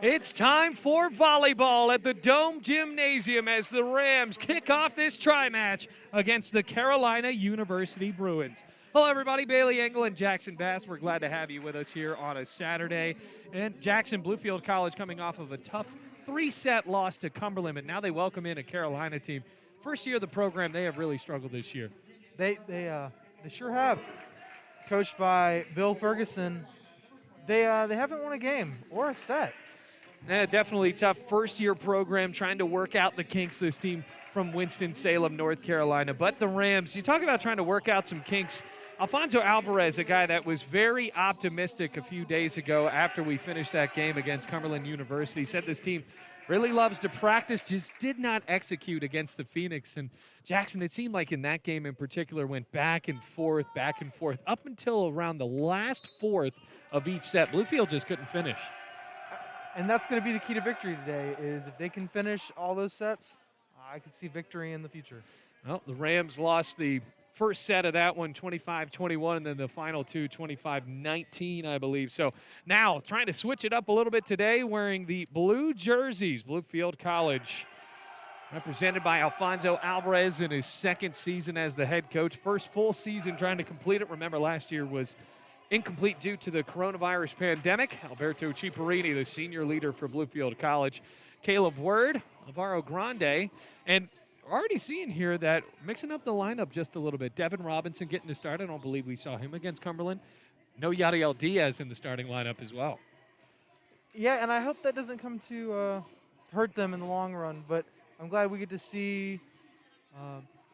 It's time for volleyball at the Dome Gymnasium as the Rams kick off this tri-match against the Carolina University Bruins. Hello, everybody. Bailey Engel and Jackson Bass. We're glad to have you with us here on a Saturday. And Jackson, Bluefield College coming off of a tough 3-set loss to Cumberland, and now they welcome in a Carolina team. First year of the program, they have really struggled this year. They sure have. Coached by Bill Ferguson, they haven't won a game or a set. Yeah, definitely tough first-year program trying to work out the kinks, this team from Winston-Salem, North Carolina. But the Rams, you talk about trying to work out some kinks. Alfonso Alvarez, a guy that was very optimistic a few days ago after we finished that game against Cumberland University, said this team really loves to practice, just did not execute against the Phoenix. And Jackson, it seemed like in that game in particular, went back and forth, up until around the last fourth of each set. Bluefield just couldn't finish. And that's going to be the key to victory today, is if they can finish all those sets, I could see victory in the future. Well, the Rams lost the first set of that one, 25-21, and then the final two, 25-19, I believe. So now trying to switch it up a little bit today, wearing the blue jerseys, Bluefield College, represented by Alfonso Alvarez in his second season as the head coach. First full season trying to complete it. Remember, last year was incomplete due to the coronavirus pandemic. Alberto Ciparini, the senior leader for Bluefield College. Caleb Word, Alvaro Grande, and already seeing here that mixing up the lineup just a little bit. Devin Robinson getting to start. I don't believe we saw him against Cumberland. No Yadiel Diaz in the starting lineup as well. Yeah, and I hope that doesn't come to hurt them in the long run, but I'm glad we get to see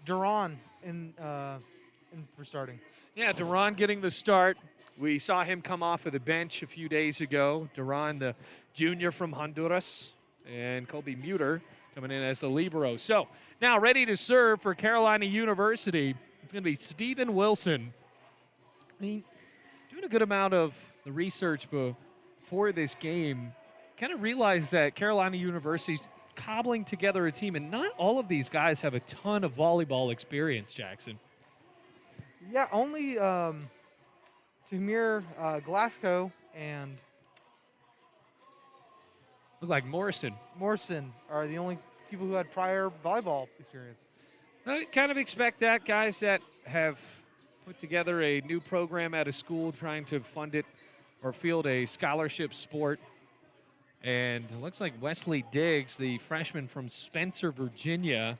Duran for starting. Yeah, Duran getting the start. We saw him come off of the bench a few days ago. Duran, the junior from Honduras, and Colby Muter coming in as the libero. So now ready to serve for Carolina University. It's going to be Stephen Wilson. I mean, doing a good amount of the research before this game, kind of realized that Carolina University's cobbling together a team, and not all of these guys have a ton of volleyball experience, Jackson. Yeah, only Tamir Glasgow and Look like Morrison are the only people who had prior volleyball experience. I kind of expect that, guys that have put together a new program at a school trying to fund it or field a scholarship sport. And it looks like Wesley Diggs, the freshman from Spencer, Virginia,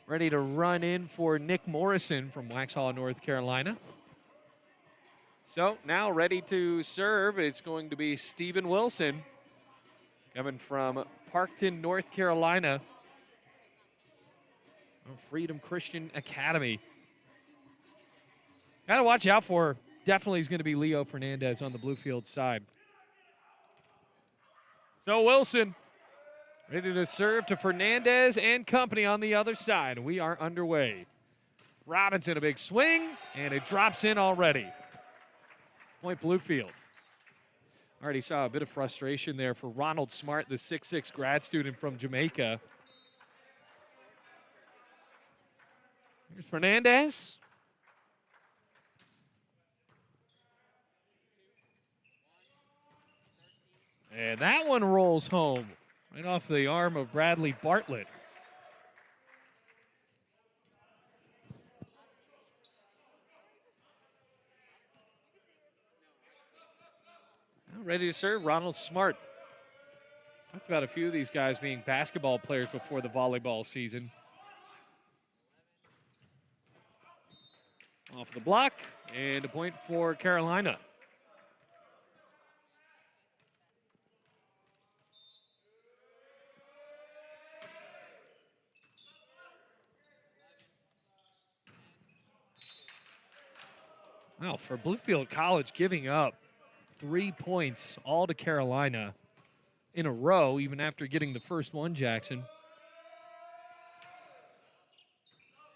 ready to run in for Nick Morrison from Waxhaw, North Carolina. So now ready to serve, it's going to be Stephen Wilson coming from Parkton, North Carolina. Freedom Christian Academy. Got to watch out for, definitely is going to be Leo Fernandez on the Bluefield side. So Wilson ready to serve to Fernandez and company on the other side. We are underway. Robinson, a big swing, and it drops in already. Point Bluefield. Already saw a bit of frustration there for Ronald Smart, the 6'6" grad student from Jamaica. Here's Fernandez. And that one rolls home right off the arm of Bradley Bartlett. Now ready to serve, Ronald Smart. Talked about a few of these guys being basketball players before the volleyball season. Off the block, and a point for Carolina. Wow, for Bluefield College giving up 3 points all to Carolina in a row, even after getting the first one, Jackson.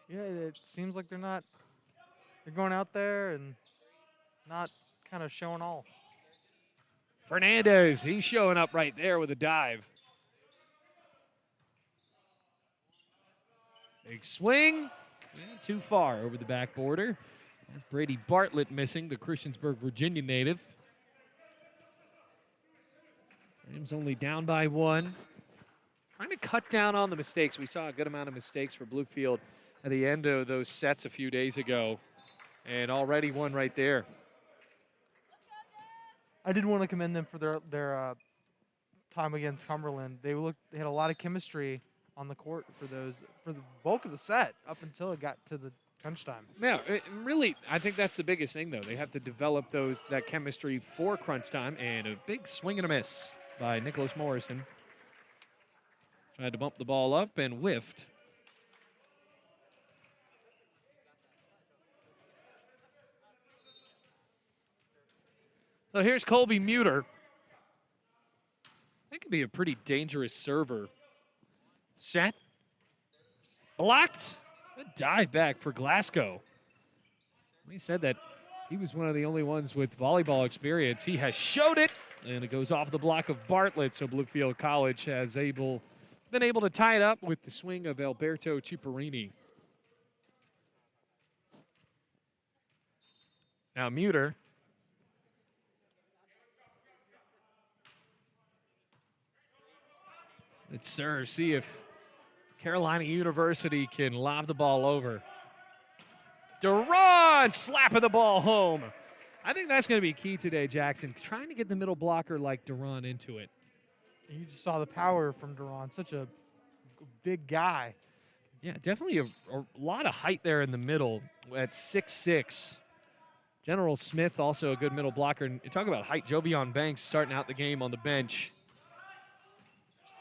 Yeah, it seems like they're going out there and not kind of showing all. Fernandez, he's showing up right there with a dive. Big swing, too far over the back border. That's Brady Bartlett missing, the Christiansburg, Virginia native. Rams only down by 1. Trying to cut down on the mistakes. We saw a good amount of mistakes for Bluefield at the end of those sets a few days ago. And already one right there. I did want to commend them for their time against Cumberland. They had a lot of chemistry on the court for the bulk of the set up until it got to the crunch time. Yeah, really, I think that's the biggest thing, though. They have to develop that chemistry for crunch time. And a big swing and a miss by Nicholas Morrison. Tried to bump the ball up and whiffed. So here's Colby Muter. That could be a pretty dangerous server. Set. Blocked. A dive back for Glasgow. We said that he was one of the only ones with volleyball experience. He has showed it, and it goes off the block of Bartlett. So Bluefield College has been able to tie it up with the swing of Alberto Ciparini. Now Muter. Let's see if Carolina University can lob the ball over. Duran slapping the ball home. I think that's going to be key today, Jackson. Trying to get the middle blocker like Duran into it. You just saw the power from Duran. Such a big guy. Yeah, definitely a lot of height there in the middle at 6'6". General Smith, also a good middle blocker. And you talk about height, Jovion Banks starting out the game on the bench.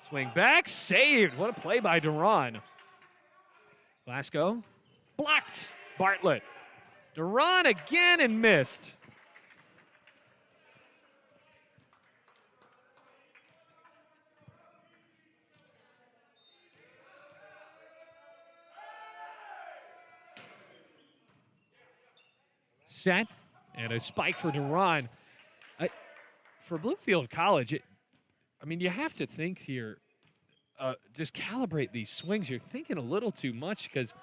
Swing back, saved. What a play by Duran. Glasgow, blocked. Bartlett. Duran again and missed. Set, and a spike for Duran. For Bluefield College, you have to think here, just calibrate these swings. You're thinking a little too much because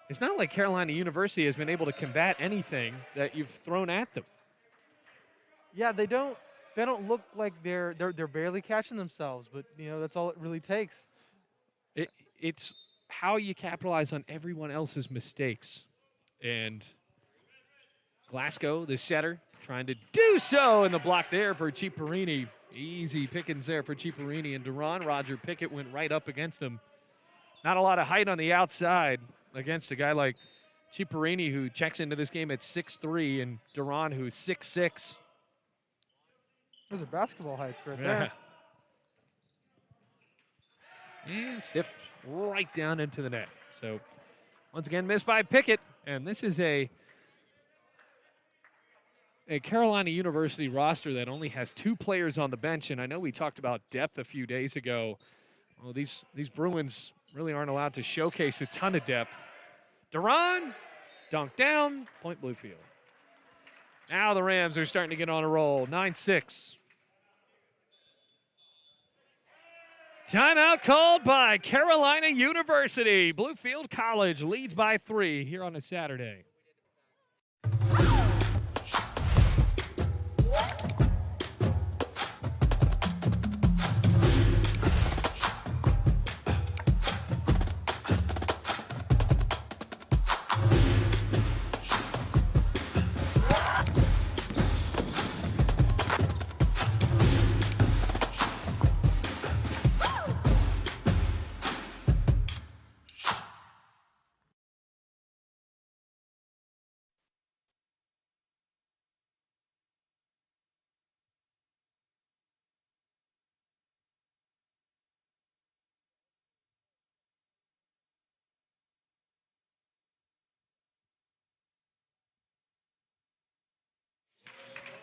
it's not like Carolina University has been able to combat anything that you've thrown at them. Yeah, they don't look like they're barely catching themselves, but that's all it really takes. It's how you capitalize on everyone else's mistakes. And Glasgow, the setter, trying to do so, and the block there for Ciparini. Easy pickings there for Ciparini and Duran. Roger Pickett went right up against him. Not a lot of height on the outside against a guy like Ciparini, who checks into this game at 6'3", and Duran, who's 6'6". Those are basketball heights right there. And stiffed right down into the net. So once again, missed by Pickett. And this is a Carolina University roster that only has 2 players on the bench. And I know we talked about depth a few days ago. Well, these Bruins really aren't allowed to showcase a ton of depth. Duran, dunk down, point Bluefield. Now the Rams are starting to get on a roll, 9-6. Timeout called by Carolina University. Bluefield College leads by 3 here on a Saturday.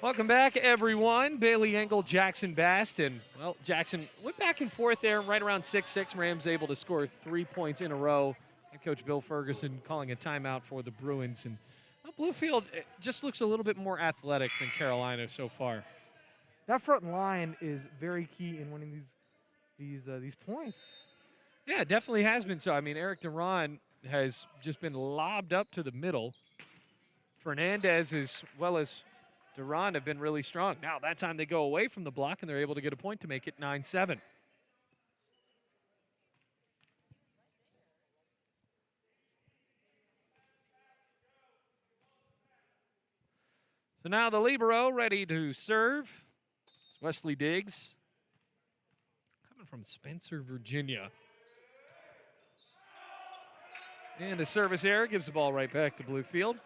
Welcome back, everyone. Bailey Engel, Jackson Bast, and, well, Jackson went back and forth there, right around 6-6. Rams able to score 3 points in a row. And Coach Bill Ferguson calling a timeout for the Bruins. And Bluefield just looks a little bit more athletic than Carolina so far. That front line is very key in winning these points. Yeah, it definitely has been so. I mean, Eric Duran has just been lobbed up to the middle. Fernandez, as well as Durand have been really strong. Now, that time they go away from the block, and they're able to get a point to make it 9-7. So now the libero ready to serve. It's Wesley Diggs, coming from Spencer, Virginia. And a service error gives the ball right back to Bluefield.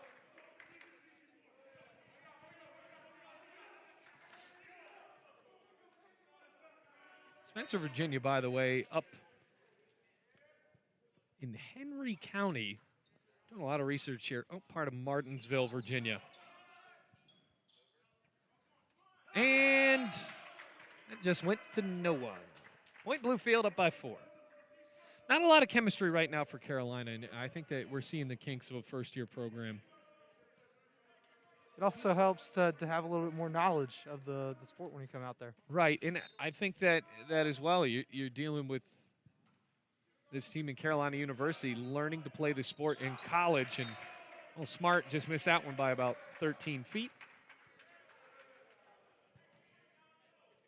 Spencer, Virginia, by the way, up in Henry County. Doing a lot of research here. Oh, part of Martinsville, Virginia. And it just went to no one. Point Bluefield up by 4. Not a lot of chemistry right now for Carolina, and I think that we're seeing the kinks of a first-year program. It also helps to have a little bit more knowledge of the sport when you come out there. Right, and I think that as well, you're dealing with this team in Carolina University learning to play the sport in college, and well, Smart just missed that one by about 13 feet.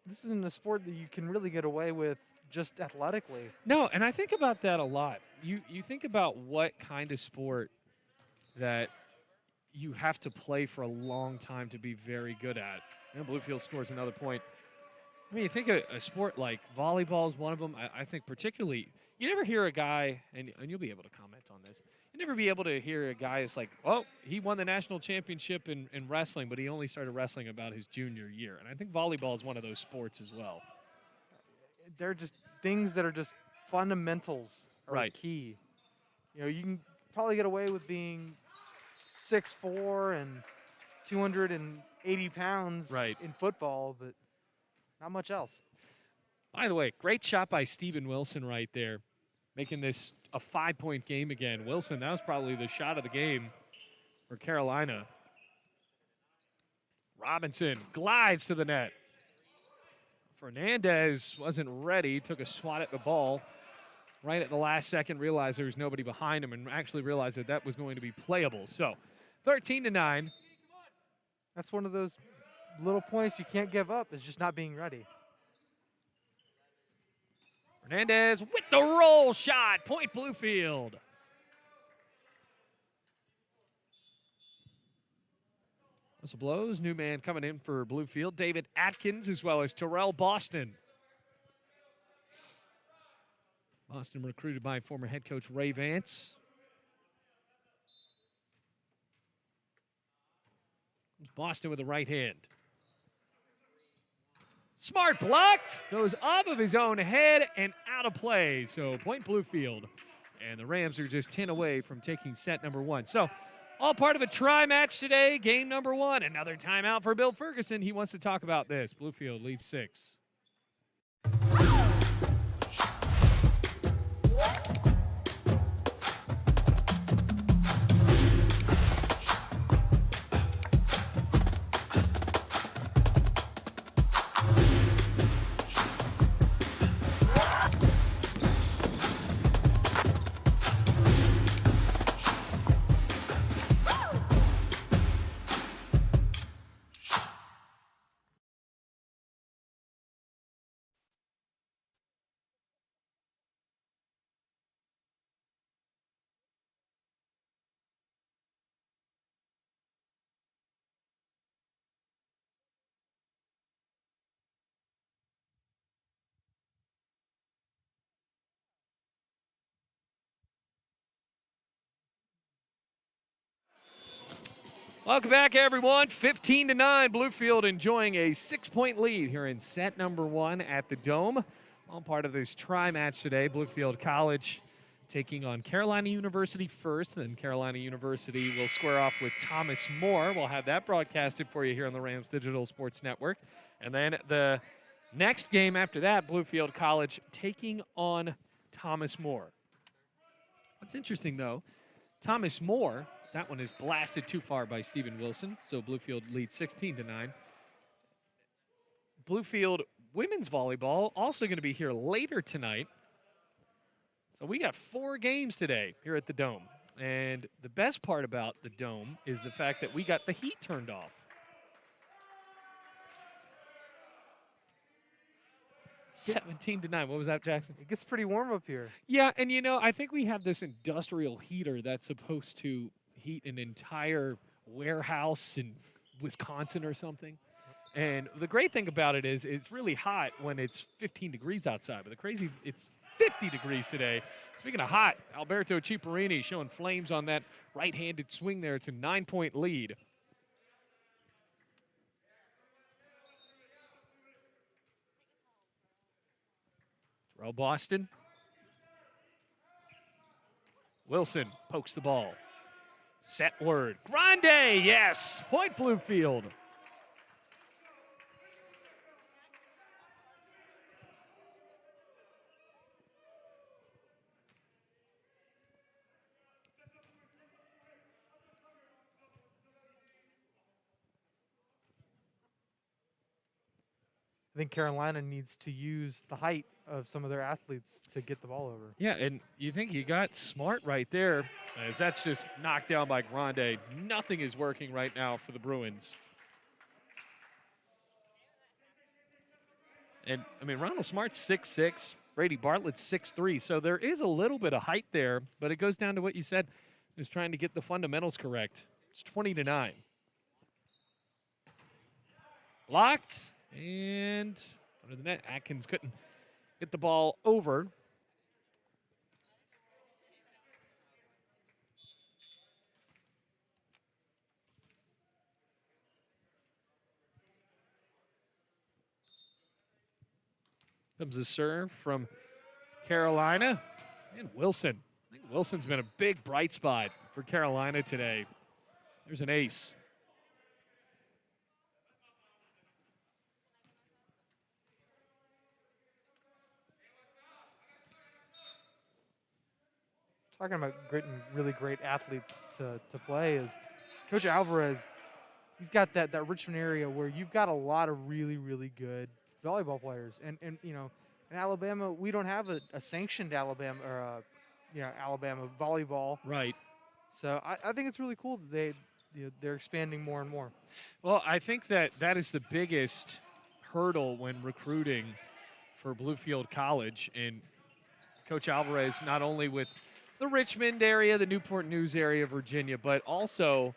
This isn't a sport that you can really get away with just athletically. No, and I think about that a lot. You think about what kind of sport that you have to play for a long time to be very good at. And Bluefield scores another point. I mean, you think of a sport like volleyball is one of them. I think particularly, you never hear a guy, and you'll be able to comment on this, you never be able to hear a guy is like, oh, he won the national championship in wrestling, but he only started wrestling about his junior year. And I think volleyball is one of those sports as well. They're just things that are just fundamentals are Right. key. You know, you can probably get away with being 6'4" and 280 pounds Right. in football, but not much else. By the way, great shot by Steven Wilson right there, making this a 5-point game again. Wilson, that was probably the shot of the game for Carolina. Robinson glides to the net. Fernandez wasn't ready, took a swat at the ball. Right at the last second, realized there was nobody behind him and actually realized that was going to be playable. So 13-9. That's one of those little points you can't give up, is just not being ready. Fernandez with the roll shot. Point Bluefield. Whistle blows. New man coming in for Bluefield. David Atkins as well as Terrell Boston. Boston recruited by former head coach Ray Vance. Boston with the right hand. Smart blocked. Goes off of his own head and out of play. So point Bluefield. And the Rams are just 10 away from taking set number 1. So all part of a try match today. Game number 1. Another timeout for Bill Ferguson. He wants to talk about this. Bluefield leaves 6. Welcome back, everyone. 15-9, Bluefield enjoying a 6-point lead here in set number 1 at the Dome. All part of this try match today. Bluefield College taking on Carolina University first, then Carolina University will square off with Thomas More. We'll have that broadcasted for you here on the Rams Digital Sports Network. And then the next game after that, Bluefield College taking on Thomas More. What's interesting, though, Thomas More, that one is blasted too far by Steven Wilson, so Bluefield leads 16-9. Bluefield women's volleyball also going to be here later tonight. So we got 4 games today here at the Dome. And the best part about the Dome is the fact that we got the heat turned off. 17-9. What was that, Jackson? It gets pretty warm up here. Yeah, and I think we have this industrial heater that's supposed to heat an entire warehouse in Wisconsin or something. And the great thing about it is it's really hot when it's 15 degrees outside, but it's 50 degrees today. Speaking of hot, Alberto Ciparini showing flames on that right-handed swing there. It's a 9-point lead. Terrell Boston. Wilson pokes the ball. Set word. Grande, yes. Point Bluefield. I think Carolina needs to use the height of some of their athletes to get the ball over. Yeah, and you think you got Smart right there, as that's just knocked down by Grande. Nothing is working right now for the Bruins. And, I mean, Ronald Smart's 6'6", Brady Bartlett's 6'3", so there is a little bit of height there, but it goes down to what you said, is trying to get the fundamentals correct. It's 20-9. Blocked, and under the net, Atkins couldn't get the ball over. Comes a serve from Carolina. And Wilson. I think Wilson's been a big bright spot for Carolina today. There's an ace. Talking about really great athletes to play is Coach Alvarez. He's got that Richmond area where you've got a lot of really, really good volleyball players. And in Alabama, we don't have a sanctioned Alabama or Alabama volleyball. Right. So I think it's really cool that they're expanding more and more. Well, I think that is the biggest hurdle when recruiting for Bluefield College. And Coach Alvarez, not only with the Richmond area, the Newport News area of Virginia, but also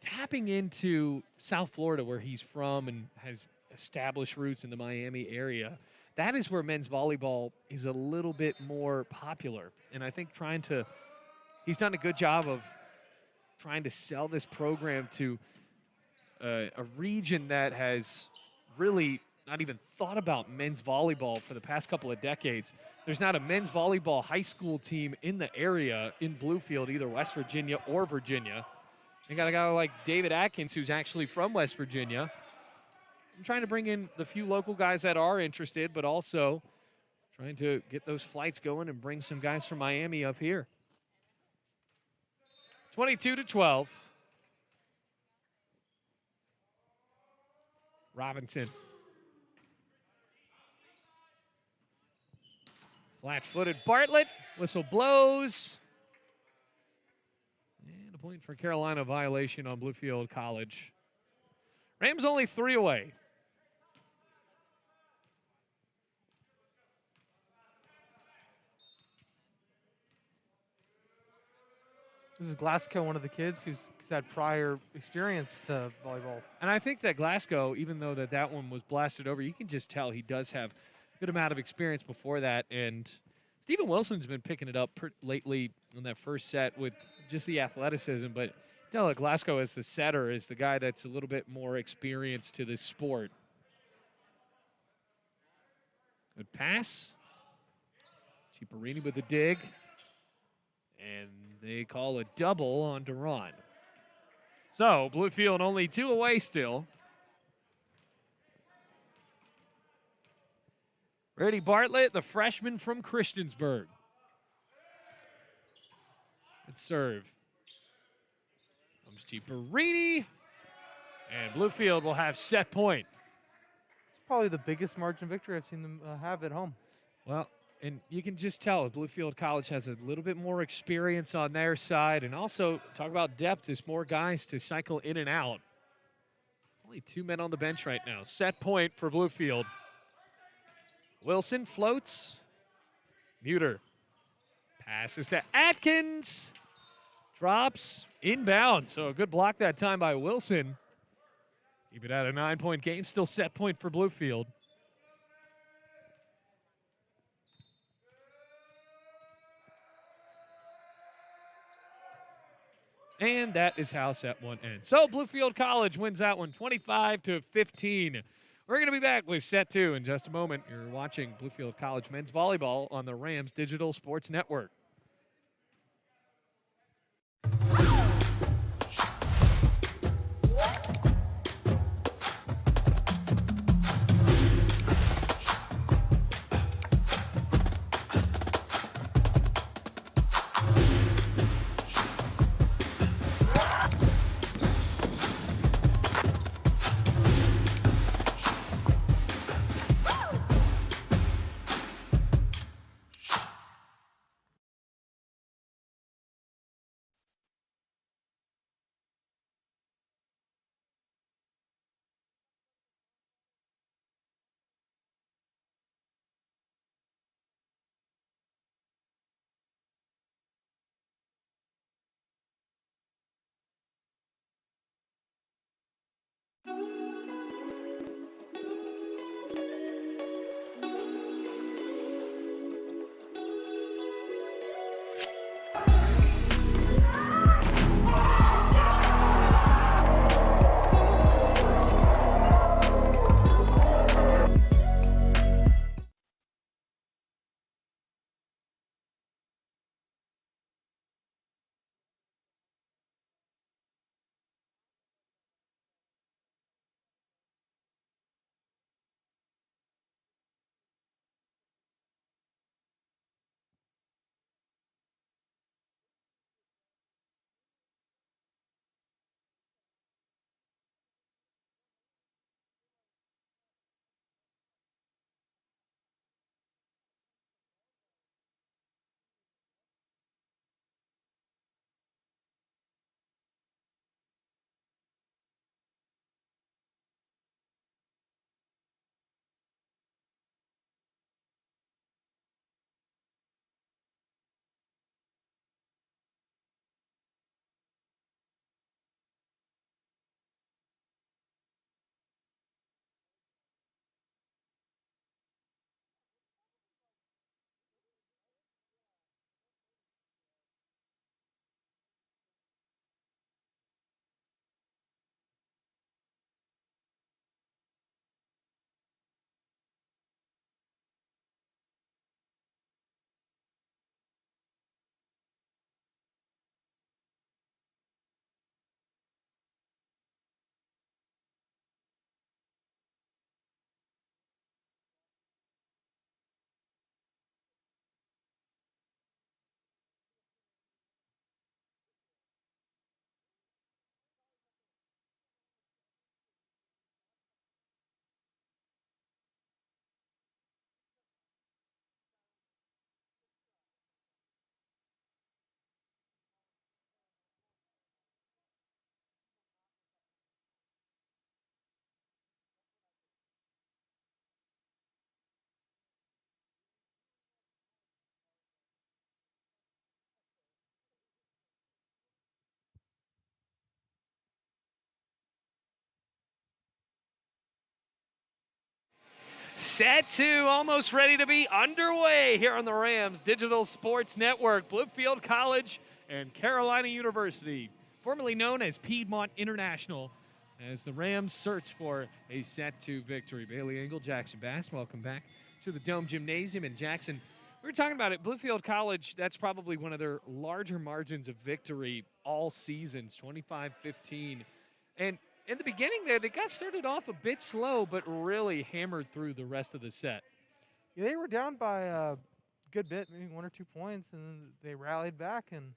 tapping into South Florida, where he's from and has established roots in the Miami area. That is where men's volleyball is a little bit more popular. And I think he's done a good job of trying to sell this program to a region that has really not even thought about men's volleyball for the past couple of decades. There's not a men's volleyball high school team in the area in Bluefield, either West Virginia or Virginia. You got a guy like David Atkins, who's actually from West Virginia. I'm trying to bring in the few local guys that are interested, but also trying to get those flights going and bring some guys from Miami up here. 22-12. Robinson. Flat-footed Bartlett. Whistle blows. And a point for Carolina, violation on Bluefield College. Rams only 3 away. This is Glasgow, one of the kids who's had prior experience to volleyball. And I think that Glasgow, even though that one was blasted over, you can just tell he does have a good amount of experience before that. And Stephen Wilson's been picking it up lately in that first set with just the athleticism. But tell that Glasgow as the setter is the guy that's a little bit more experienced to this sport. Good pass. Ciparini with the dig. And they call a double on Duran. So Bluefield only 2 away still. Brady Bartlett, the freshman from Christiansburg. Good serve. Comes Ciparini. And Bluefield will have set point. It's probably the biggest margin victory I've seen them have at home. Well, and you can just tell Bluefield College has a little bit more experience on their side. And also, talk about depth, there's more guys to cycle in and out. Only 2 men on the bench right now. Set point for Bluefield. Wilson floats. Muter passes to Atkins. Drops inbound. So a good block that time by Wilson. Keep it at a 9-point game. Still set point for Bluefield. And that is how set one ends. So Bluefield College wins that one 25-15. We're going to be back with set two in just a moment. You're watching Bluefield College men's volleyball on the Rams Digital Sports Network. Set two, almost ready to be underway here on the Rams Digital Sports Network. Bluefield College and Carolina University, formerly known as Piedmont International, as the Rams search for a set two victory. Bailey Engel, Jackson Bass, welcome back to the Dome Gymnasium. And Jackson, we were talking about it. Bluefield College, that's probably one of their larger margins of victory all seasons, 25-15. And in the beginning there, they got started off a bit slow, but really hammered through the rest of the set. Yeah, they were down by a good bit, maybe 1 or 2 points, and then they rallied back and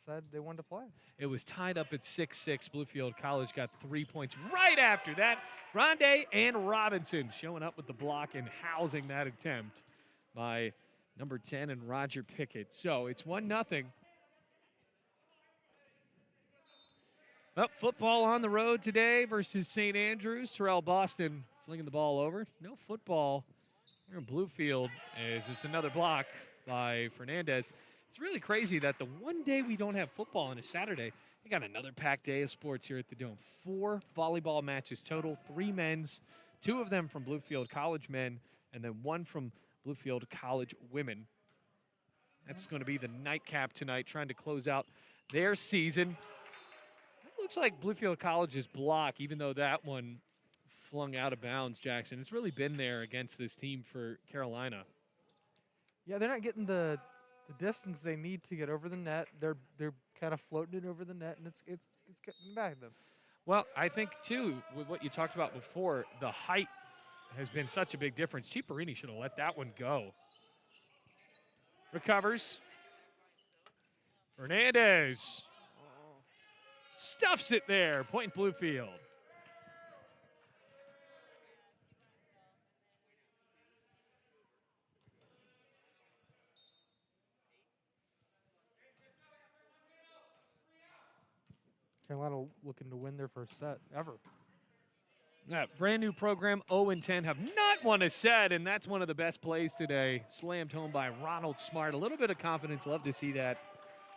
said they wanted to play. It was tied up at 6-6. Bluefield College got 3 points right after that. Grande and Robinson showing up with the block and housing that attempt by number 10 and Roger Pickett. So it's 1-0. Well, football on the road today versus St. Andrews. Terrell Boston flinging the ball over. No football Here in Bluefield it's another block by Fernandez. It's really crazy that the one day we don't have football on a Saturday, we got another packed day of sports here at the Dome. 4 volleyball matches total, 3 men's, 2 of them from Bluefield College men, and then 1 from Bluefield College women. That's going to be the nightcap tonight, trying to close out their season. It looks like Bluefield College's block, even though that one flung out of bounds, Jackson. It's really been there against this team for Carolina. Yeah, they're not getting the distance they need to get over the net. They're kind of floating it over the net, and it's getting back to them. Well, I think, too, with what you talked about before, the height has been such a big difference. Ciparini should have let that one go. Recovers. Fernandez stuffs it there. Point Bluefield. Carolina looking to win their first set ever. That brand new program, 0-10, have not won a set, and that's one of the best plays today. Slammed home by Ronald Smart. A little bit of confidence. Love to see that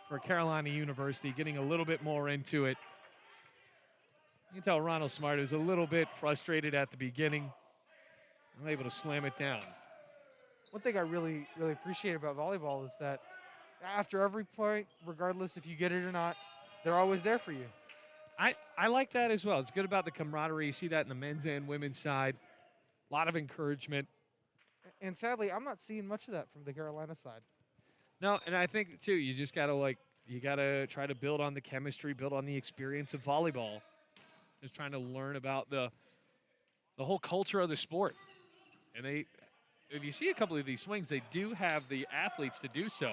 for Carolina University, getting a little bit more into it. You can tell Ronald Smart is a little bit frustrated at the beginning. I'm able to slam it down. One thing I really appreciate about volleyball is that after every point, regardless if you get it or not, they're always there for you. I like that as well. It's good about the camaraderie. You see that in the men's and women's side. A lot of encouragement. And sadly, I'm not seeing much of that from the Carolina side. No, and I think, too, you just got to try to build on the chemistry, build on the experience of volleyball. Just trying to learn about the whole culture of the sport. And if you see a couple of these swings, they do have the athletes to do so.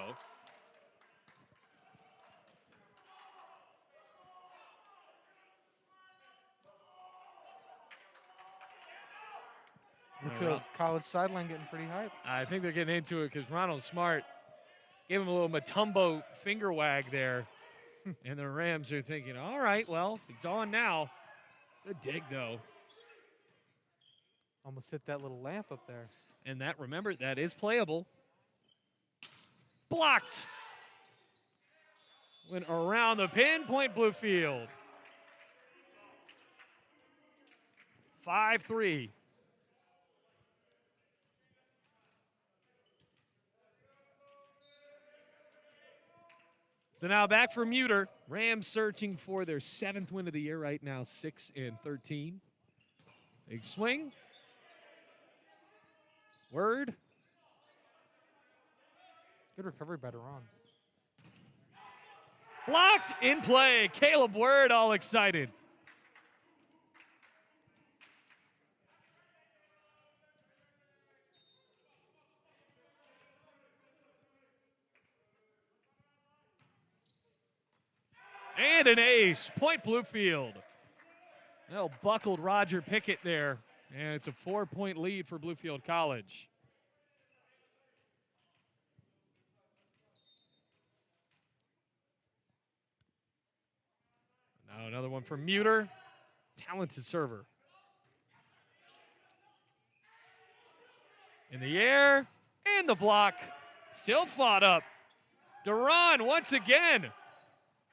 Bluefield College sideline getting pretty hype. I think they're getting into it because Ronald Smart gave him a little Matumbo finger wag there. And the Rams are thinking, all right, well, it's on now. Good dig, though. Almost hit that little lamp up there. And that, remember, that is playable. Blocked. Went around the pin, point Bluefield. 5-3. So now back for Muter. Rams searching for their 7th win of the year right now, 6-13. Big swing. Word. Good recovery by Duran. Blocked in play. Caleb Word all excited. And an ace. Point Bluefield. Well, buckled Roger Pickett there. And it's a 4-point lead for Bluefield College. Now another one from Muter. Talented server. In the air. And the block. Still fought up. Duran once again.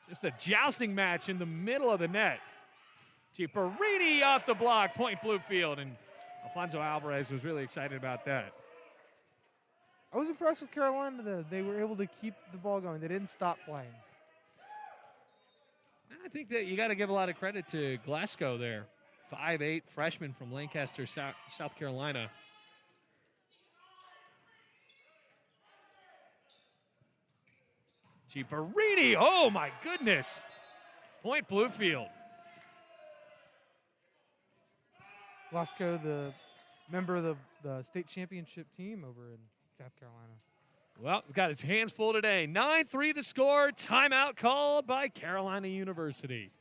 Just a jousting match in the middle of the net. Ciparini off the block, point Bluefield, and Alfonso Alvarez was really excited about that. I was impressed with Carolina, though. They were able to keep the ball going. They didn't stop playing. I think that you got to give a lot of credit to Glasgow there. 5'8", freshman from Lancaster, South Carolina. Ciparini, oh my goodness. Point Bluefield. Glasgow, the member of the state championship team over in South Carolina. Well, he's got his hands full today. 9-3 the score. Timeout called by Carolina University.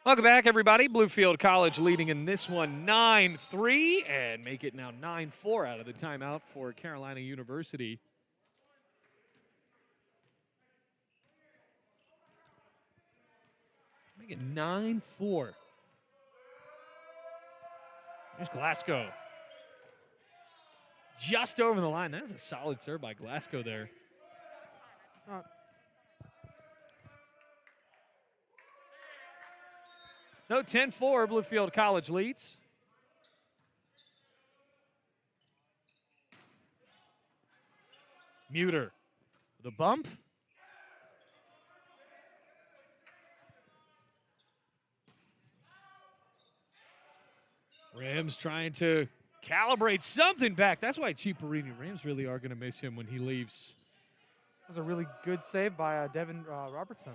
Welcome back, everybody. Bluefield College leading in this one 9-3 and make it now 9-4 out of the timeout for Carolina University. Make it 9-4. There's Glasgow. Just over the line. That is a solid serve by Glasgow there. So 10-4, Bluefield College leads. Muter, the bump. Rams trying to calibrate something back. That's why Ciparini. Rams really are going to miss him when he leaves. That was a really good save by Devin Robinson.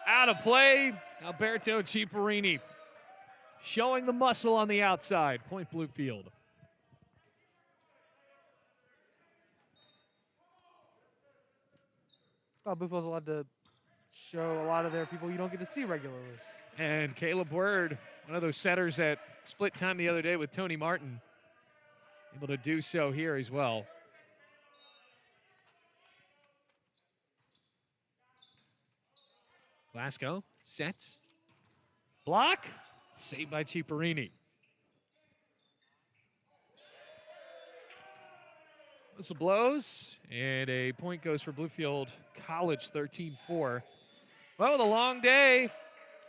Out of play, Alberto Ciparini showing the muscle on the outside. Point Bluefield. Bluefield's allowed to show a lot of their people you don't get to see regularly. And Caleb Word, one of those setters that split time the other day with Tony Martin, able to do so here as well. Glasgow sets. Block. Saved by Ciparini. Whistle blows, and a point goes for Bluefield College, 13-4. Well, with a long day,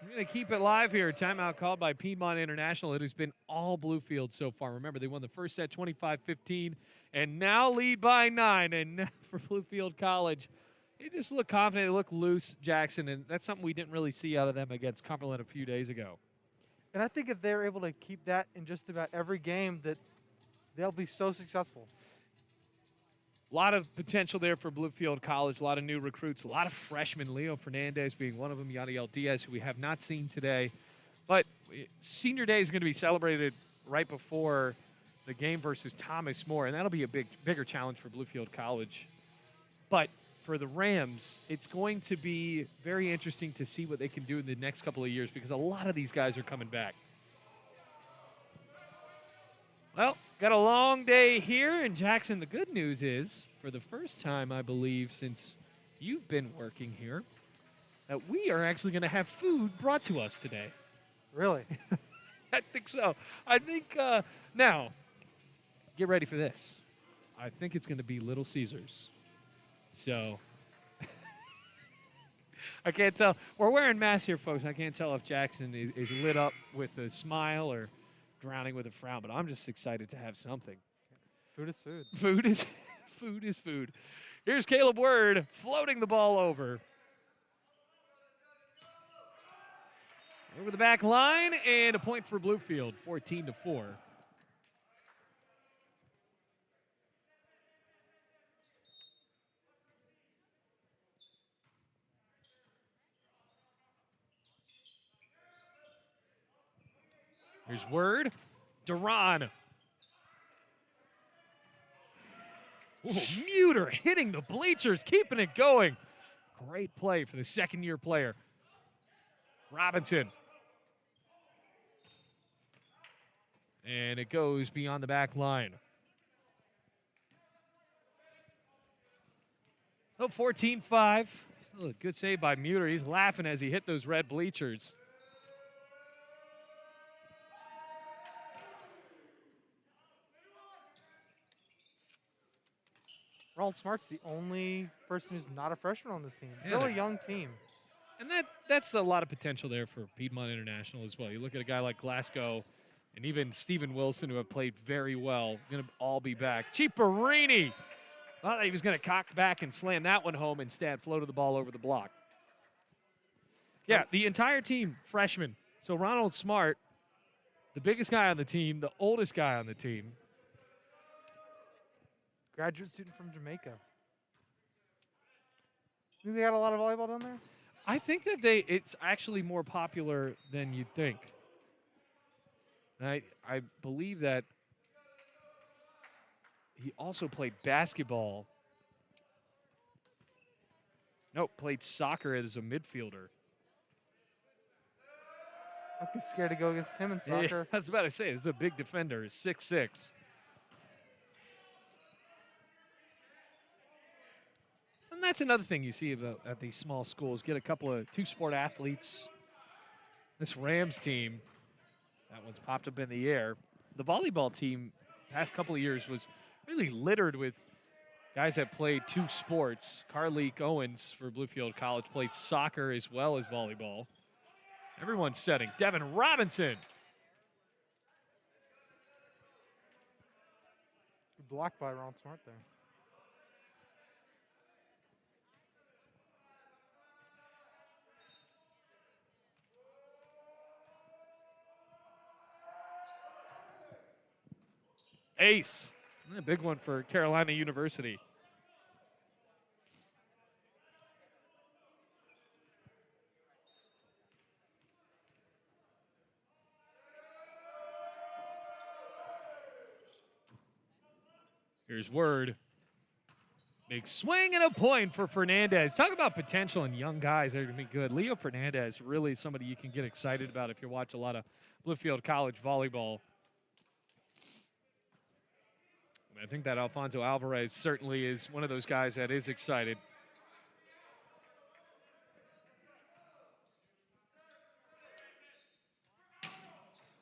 we're going to keep it live here. Timeout called by Piedmont International. It has been all Bluefield so far. Remember, they won the first set 25-15 and now lead by 9. And for Bluefield College, they just look confident. They look loose, Jackson, and that's something we didn't really see out of them against Cumberland a few days ago. And I think if they're able to keep that in just about every game, that they'll be so successful. A lot of potential there for Bluefield College, a lot of new recruits, a lot of freshmen, Leo Fernandez being one of them, Yadiel Diaz, who we have not seen today. But senior day is going to be celebrated right before the game versus Thomas More, and that'll be a bigger challenge for Bluefield College. But for the Rams, it's going to be very interesting to see what they can do in the next couple of years because a lot of these guys are coming back. Well, got a long day here in Jackson. The good news is, for the first time, I believe, since you've been working here, that we are actually going to have food brought to us today. Really? I think so. I think, now, get ready for this. I think it's going to be Little Caesars. So, I can't tell. We're wearing masks here, folks. I can't tell if Jackson is lit up with a smile or drowning with a frown, but I'm just excited to have something. Food is food. Food is food. Here's Caleb Word floating the ball over the back line, and a point for Bluefield, 14-4. Here's Word. Duran. Ooh, Muter hitting the bleachers, keeping it going. Great play for the second-year player. Robinson. And it goes beyond the back line. So 14-5. A good save by Muter. He's laughing as he hit those red bleachers. Ronald Smart's the only person who's not a freshman on this team. Yeah. Really young team. And that's a lot of potential there for Piedmont International as well. You look at a guy like Glasgow and even Stephen Wilson, who have played very well, going to all be back. Ciparini thought he was going to cock back and slam that one home. Instead, floated the ball over the block. Yeah, the entire team, freshman. So Ronald Smart, the biggest guy on the team, the oldest guy on the team. Graduate student from Jamaica. Think they got a lot of volleyball down there? I think that it's actually more popular than you'd think. I believe that he also played basketball. Nope, played soccer as a midfielder. I'd be scared to go against him in Yeah, soccer. I was about to say, this is a big defender, 6'6". And that's another thing you see at these small schools. Get a couple of two-sport athletes. This Rams team, that one's popped up in the air. The volleyball team, past couple of years, was really littered with guys that played two sports. Carleek Owens for Bluefield College played soccer as well as volleyball. Everyone's setting. Devin Robinson. Good block by Ron Smart there. Ace. A big one for Carolina University. Here's Word. Big swing and a point for Fernandez. Talk about potential and young guys that are going to be good. Leo Fernandez, really somebody you can get excited about if you watch a lot of Bluefield College volleyball. I think that Alfonso Alvarez certainly is one of those guys that is excited.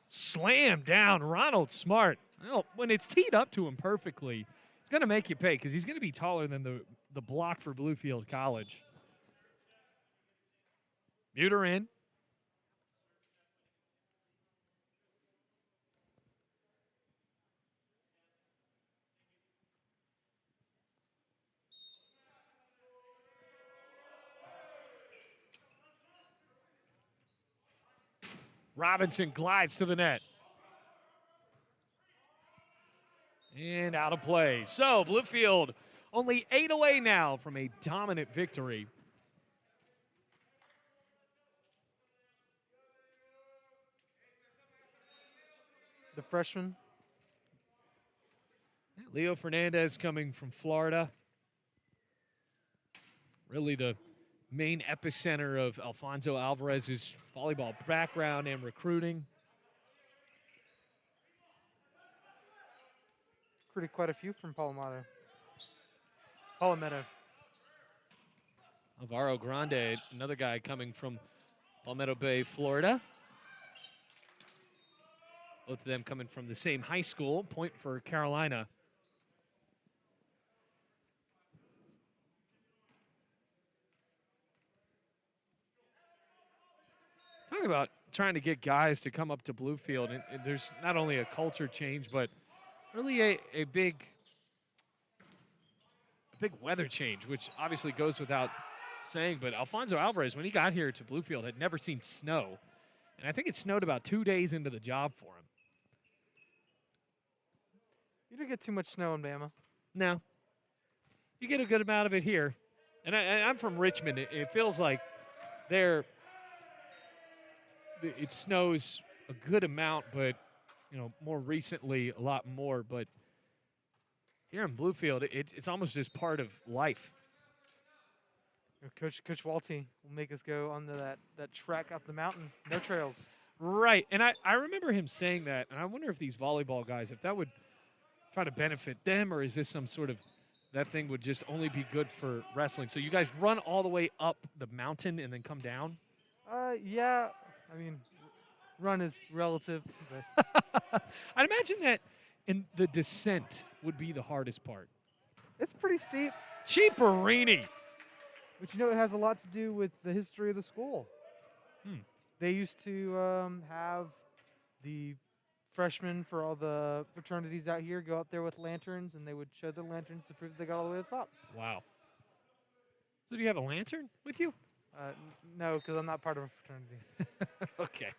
Slam down Ronald Smart. Well, when it's teed up to him perfectly, it's going to make you pay because he's going to be taller than the block for Bluefield College. Muter in. Robinson glides to the net. And out of play. So Bluefield only 8 away now from a dominant victory. The freshman. Leo Fernandez coming from Florida. Really the main epicenter of Alfonso Alvarez's volleyball background and recruiting. Recruited quite a few from Palmetto. Alvaro Grande, another guy coming from Palmetto Bay, Florida. Both of them coming from the same high school. Point for Carolina. Talk about trying to get guys to come up to Bluefield. And there's not only a culture change, but really a big weather change, which obviously goes without saying. But Alfonso Alvarez, when he got here to Bluefield, had never seen snow. And I think it snowed about 2 days into the job for him. You didn't get too much snow in Bama. No. You get a good amount of it here. And I'm from Richmond. It feels like it snows a good amount, but, more recently, a lot more. But here in Bluefield, it's almost just part of life. Coach Walty will make us go on that trek up the mountain. No trails. Right. And I remember him saying that, and I wonder if these volleyball guys, if that would try to benefit them, or is this some sort of that thing would just only be good for wrestling? So you guys run all the way up the mountain and then come down? Yeah. I mean, run is relative. I'd imagine that in the descent would be the hardest part. It's pretty steep. Cheaperini. But it has a lot to do with the history of the school. They used to have the freshmen for all the fraternities out here go up there with lanterns, and they would show their lanterns to prove they got all the way to the top. Wow. So do you have a lantern with you? No, because I'm not part of a fraternity. Okay.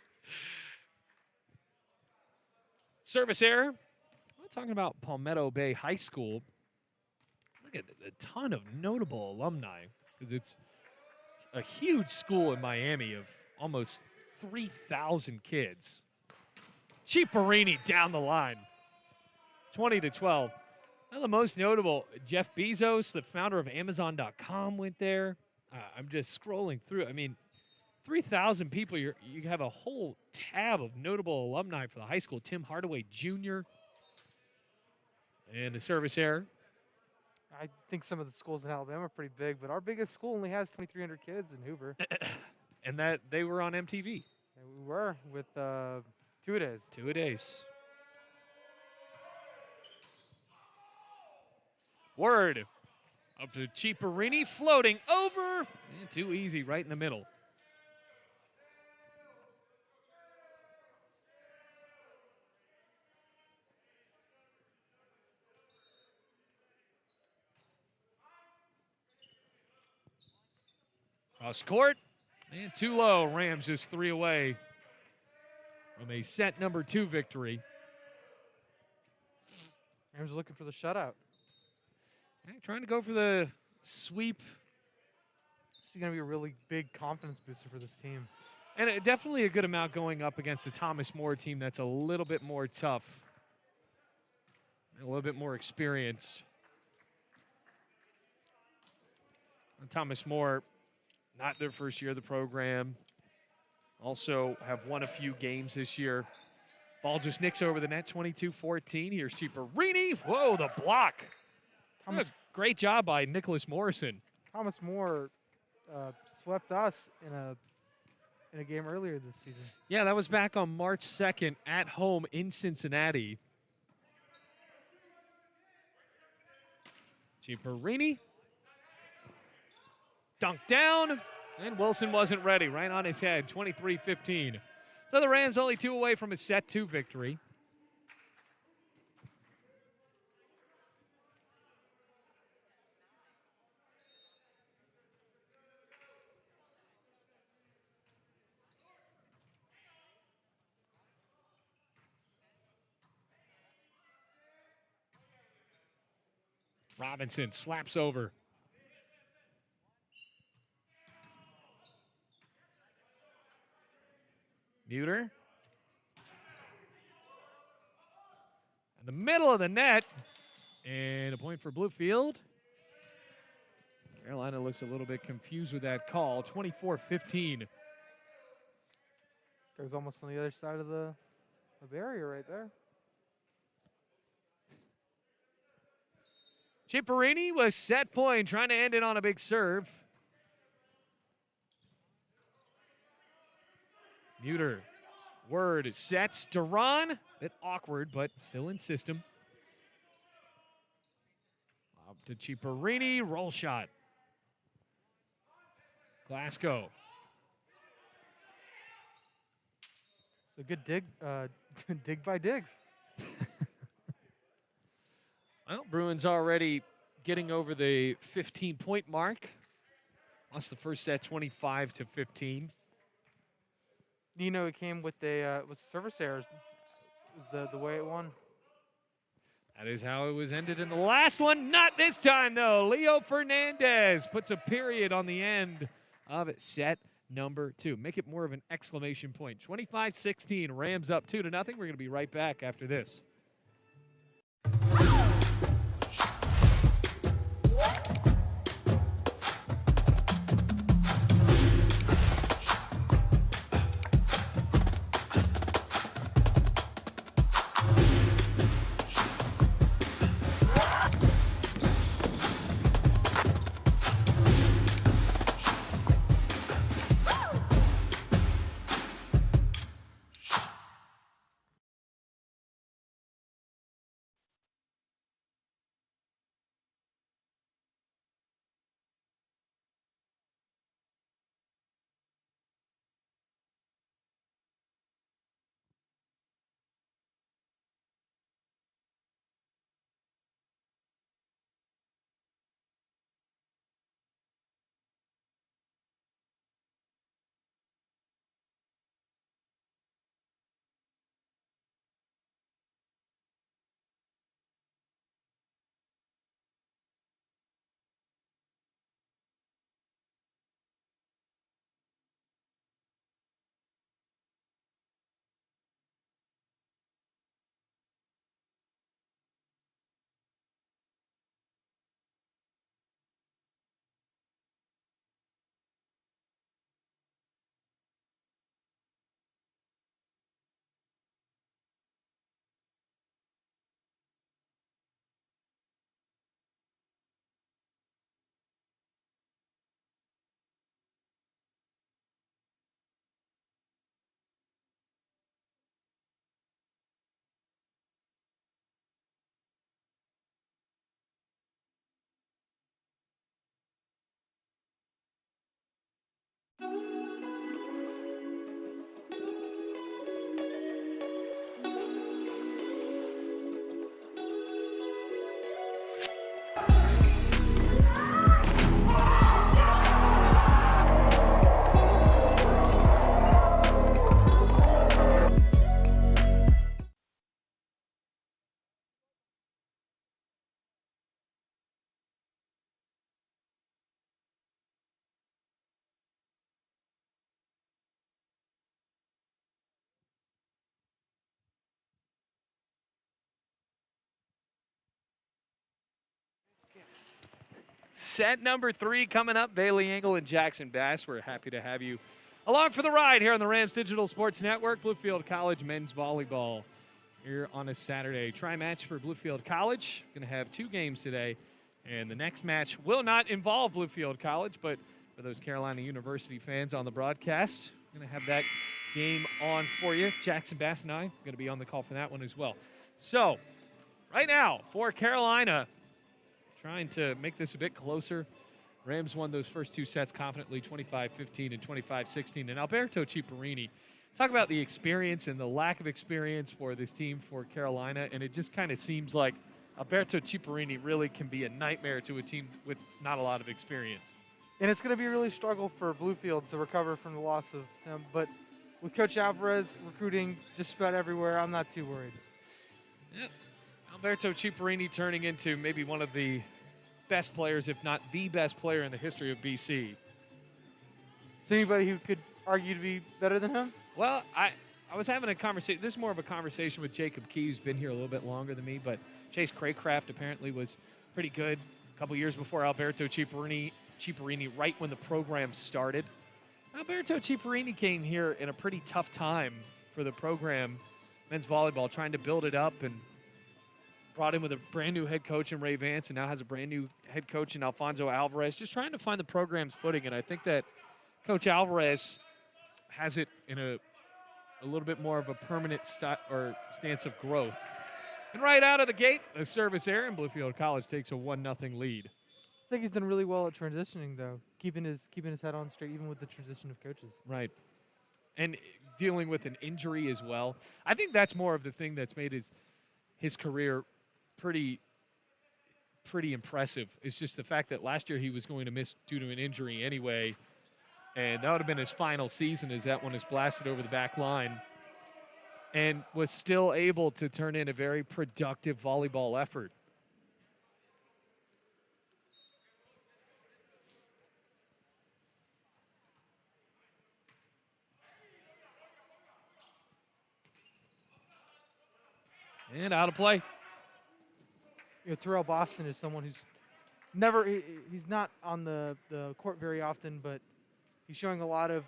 Service error. We're talking about Palmetto Bay High School. Look at a ton of notable alumni, because it's a huge school in Miami of almost 3,000 kids. Cheaperini down the line. 20-12. Now the most notable, Jeff Bezos, the founder of Amazon.com, went there. I'm just scrolling through. I mean, 3,000 people. You have a whole tab of notable alumni for the high school. Tim Hardaway Jr. and a service error. I think some of the schools in Alabama are pretty big, but our biggest school only has 2,300 kids in Hoover. And that they were on MTV. And we were with two-a-days. Two-a-days. Word. Up to Ciparini, floating over. And too easy, right in the middle. Cross court. And too low. Rams just 3 away from a set number 2 victory. Rams looking for the shutout. Yeah, trying to go for the sweep. This is going to be a really big confidence booster for this team. And definitely a good amount going up against the Thomas More team that's a little bit more tough. A little bit more experienced. And Thomas More, not their first year of the program. Also have won a few games this year. Ball just nicks over the net, 22-14. Here's Ciparini. Whoa, the block. Great job by Nicholas Morrison. Thomas More swept us in a game earlier this season. Yeah, that was back on March 2nd at home in Cincinnati. Ciparini. Dunked down, and Wilson wasn't ready. Right on his head, 23-15. So the Rams only 2 away from a set 2 victory. Robinson slaps over. Muter. In the middle of the net. And a point for Bluefield. Carolina looks a little bit confused with that call. 24-15. Goes almost on the other side of the barrier right there. Ciparini was set point, trying to end it on a big serve. Muter. Word sets. Duran. Bit awkward, but still in system. Up to Ciparini. Roll shot. Glasgow. So good dig, dig by Diggs. Well, Bruins already getting over the 15-point mark. Lost the first set 25-15. You know, it came with service errors. Was the way it won. That is how it was ended in the last one. Not this time, though. Leo Fernandez puts a period on the end of set number 2. Make it more of an exclamation point. 25-16, Rams up 2-0. We're going to be right back after this. Set number 3 coming up. Bailey Engel and Jackson Bass. We're happy to have you along for the ride here on the Rams Digital Sports Network. Bluefield College men's volleyball here on a Saturday. Tri-match for Bluefield College. Going to have 2 games today. And the next match will not involve Bluefield College, but for those Carolina University fans on the broadcast, we're going to have that game on for you. Jackson Bass and I are going to be on the call for that one as well. So, right now, for Carolina, trying to make this a bit closer. Rams won those first 2 sets confidently, 25-15 and 25-16. And Alberto Ciparini, talk about the experience and the lack of experience for this team for Carolina, and it just kind of seems like Alberto Ciparini really can be a nightmare to a team with not a lot of experience. And it's going to be a really struggle for Bluefield to recover from the loss of him. But with Coach Alvarez recruiting just about everywhere, I'm not too worried. Yep. Alberto Ciparini turning into maybe one of the best players, if not the best player in the history of BC. Is anybody who could argue to be better than him? Well, I was having a conversation. This is more of a conversation with Jacob Key, who's been here a little bit longer than me, but Chase Craycraft apparently was pretty good a couple years before Alberto Ciparini, right when the program started. Alberto Ciparini came here in a pretty tough time for the program, men's volleyball, trying to build it up, and brought in with a brand new head coach in Ray Vance, and now has a brand new head coach in Alfonso Alvarez, just trying to find the program's footing. And I think that Coach Alvarez has it in a little bit more of a permanent stance of growth. And right out of the gate, a service error, and Bluefield College takes a 1-0 lead. I think he's done really well at transitioning, though, keeping his head on straight, even with the transition of coaches. Right. And dealing with an injury as well. I think that's more of the thing that's made his career pretty impressive. It's just the fact that last year he was going to miss due to an injury anyway, and that would have been his final season as that one is blasted over the back line, and was still able to turn in a very productive volleyball effort. And out of play. Terrell Boston is someone who's he's not on the court very often, but he's showing a lot of,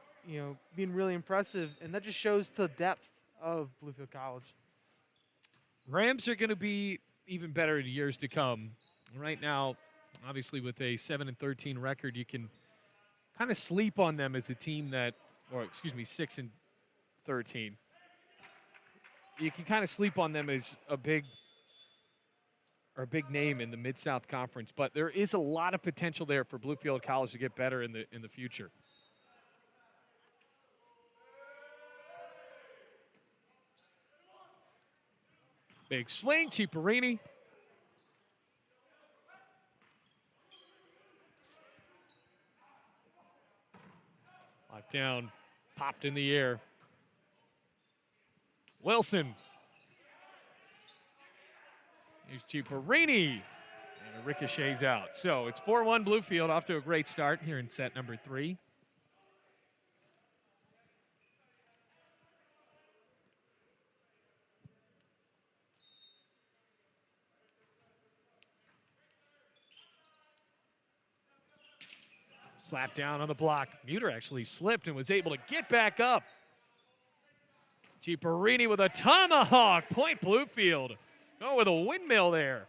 being really impressive, and that just shows the depth of Bluefield College. Rams are going to be even better in years to come. Right now, obviously with a 7-13 record, you can kind of sleep on them as a team that, 6-13. You can kind of sleep on them as a big name in the Mid-South Conference, but there is a lot of potential there for Bluefield College to get better in the future. Big swing, Ciparini. Locked down, popped in the air. Wilson. Here's Ciparini. And it ricochets out. So it's 4-1 Bluefield, off to a great start here in set number 3. Slap down on the block. Muter actually slipped and was able to get back up. Ciparini with a tomahawk. Point Bluefield. Going with a windmill there.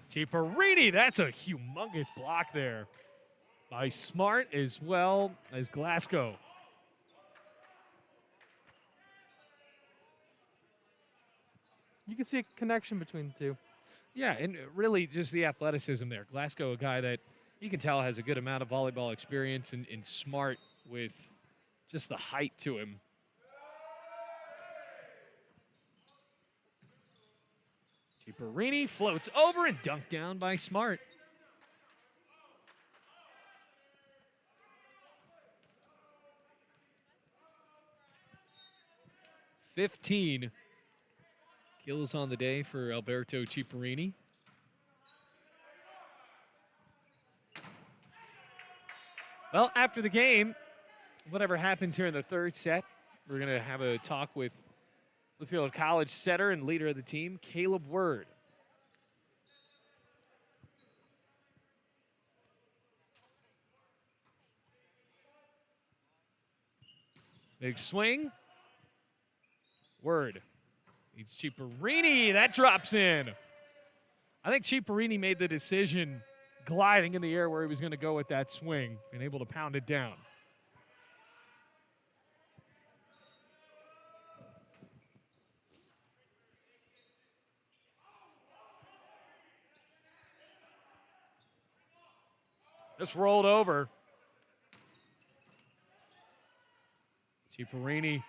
Ciparini, that's a humongous block there by Smart as well as Glasgow. You can see a connection between the two. Yeah, and really just the athleticism there. Glasgow, a guy that you can tell has a good amount of volleyball experience, and Smart with just the height to him. Ciparini floats over and dunked down by Smart. 15 kills on the day for Alberto Ciparini. Well, after the game, whatever happens here in the third set, we're going to have a talk with Bluefield College setter and leader of the team, Caleb Word. Big swing. Word. Needs Ciparini. That drops in. I think Ciparini made the decision gliding in the air where he was going to go with that swing and able to pound it down. Just rolled over. Ciparini.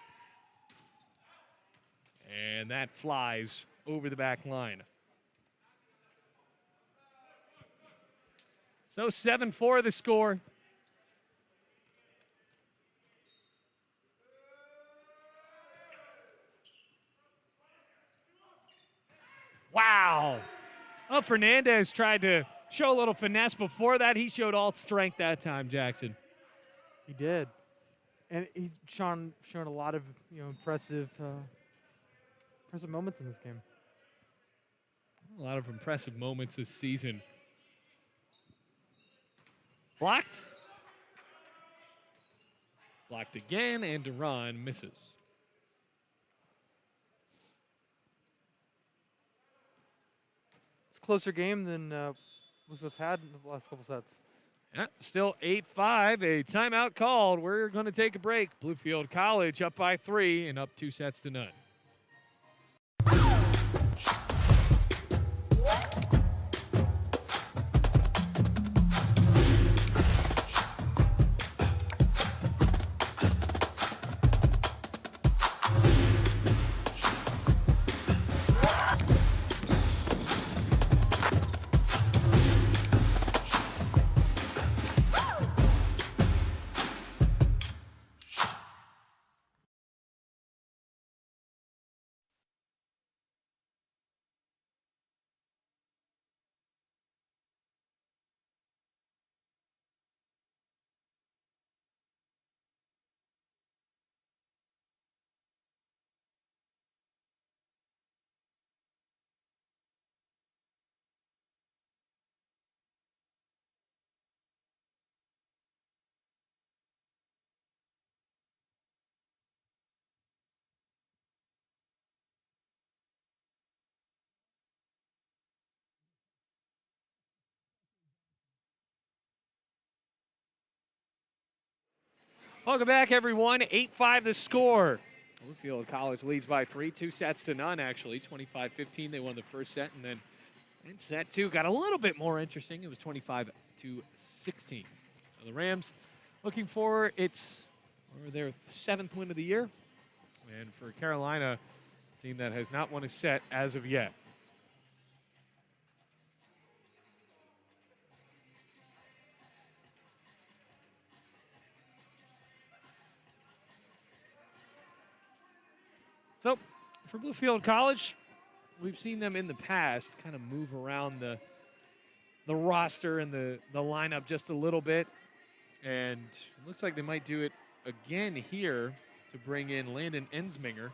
And that flies over the back line. So 7-4 the score. Wow. Oh, Fernandez tried to show a little finesse before that. He showed all strength that time, Jackson. He did. And he's shown a lot of impressive moments in this game. A lot of impressive moments this season. Blocked. Blocked again, and Duran misses. It's a closer game than Bluefield's had in the last couple sets. Yeah, still 8-5. A timeout called. We're going to take a break. Bluefield College up by 3 and up 2-0. Welcome back, everyone. 8-5 the score. Bluefield College leads by 3, 2-0 actually. 25-15, they won the first set, and then in set 2 got a little bit more interesting. It was 25-16. So the Rams looking for their 7th win of the year. And for Carolina, a team that has not won a set as of yet. So, for Bluefield College, we've seen them in the past kind of move around the roster and the lineup just a little bit. And it looks like they might do it again here to bring in Landon Ensminger.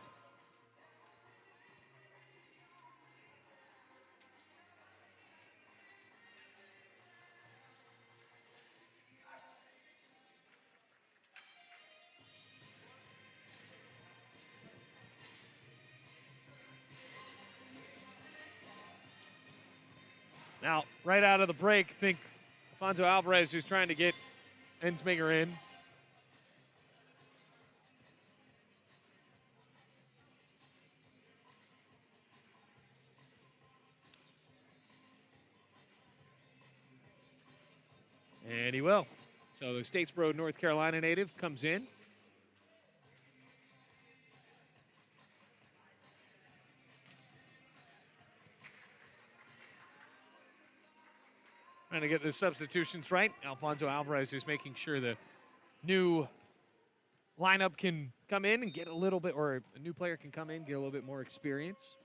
Now, right out of the break, think Alfonso Alvarez who's trying to get Ensminger in. And he will. So the Statesboro, North Carolina native comes in. Trying to get the substitutions right. Alfonso Alvarez is making sure the new lineup can come in and get a little bit, or a new player can come in, get a little bit more experience.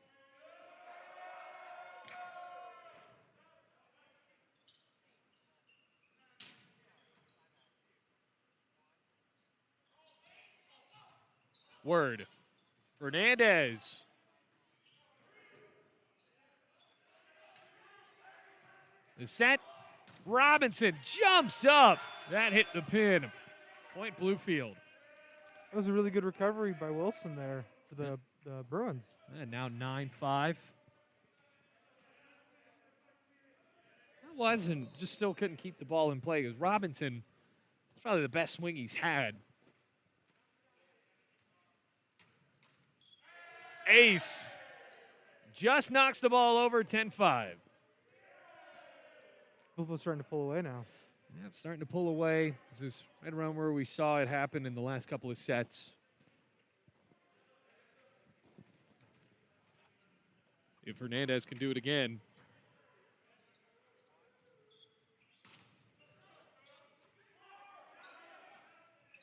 Word. Fernandez. The set. Robinson jumps up. That hit the pin. Point Bluefield. That was a really good recovery by Wilson there for the Bruins. And now 9-5. That wasn't, just still couldn't keep the ball in play because Robinson, it's probably the best swing he's had. Ace just knocks the ball over, 10-5. Bluefield's starting to pull away now. Yep, starting to pull away. This is right around where we saw it happen in the last couple of sets. If Fernandez can do it again.